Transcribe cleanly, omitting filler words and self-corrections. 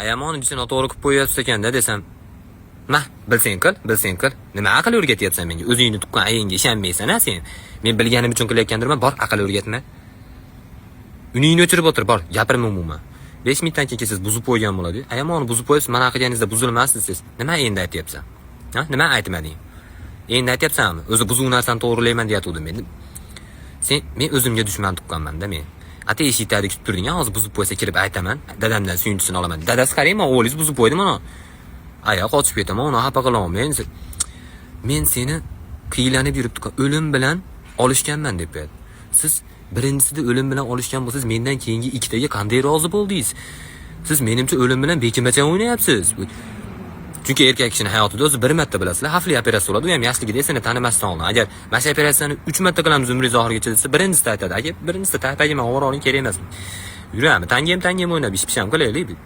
Ayamon uchun noto'g'ri qilib qo'yyapsiz ekanda desam. Mah, bilsang qil. Nima aql o'rgatyapsan menga? O'zingni tuqqan ayingga ishonmaysan-a sen? Men bilganim uchun qilayotgandirman, bor aql o'rgatma. Uningni o'chirib o'tir, bor, gapirma umuman. 5 minutdan keyin siz buzib qo'ygan bo'ladi. Ayamonni buzib qo'ysiz, mana qilganingizda buzilmasdi siz. Nima endi aytyapsan? Ha? Nima aytmading? Endi aytyapsanmi? O'zi buzuq narsani to'g'rilayman deyatuvdim men. Men o'zimga dushman tuqqanman-da men. Ata eshitadi kutib turding, hozir buzib qo'ysa kirib aytaman. Dadamdan suyunchisini olaman. Dadasi qarayman, o'g'lingiz buzib qo'ydi mana. Aya qochib ketaman, uni xafa qilaman. Men seni qiylanib yuribdi, o'lim bilan olishganman deb qo'yadi. Siz birinchisida o'lim bilan olishgan bo'lsangiz, mendan keyingi ikkitaga qanday rozi bo'ldingiz? Siz menimcha o'lim bilan bekimacha o'ynayapsiz. Chunki erkak kishining hayotida o'zi bir marta bilasizlar, xavfli operatsiya bo'ladi, u ham yoshligida seni tanimasdan oldin. Agar mana shu operatsiyani 3 marta qilamiz umringiz oxirigacha desa, birinchisida aytadi, aka, birinchisida tag'in kerak emas. Yurami, tangam o'ynab, ish-pisham qilaylik.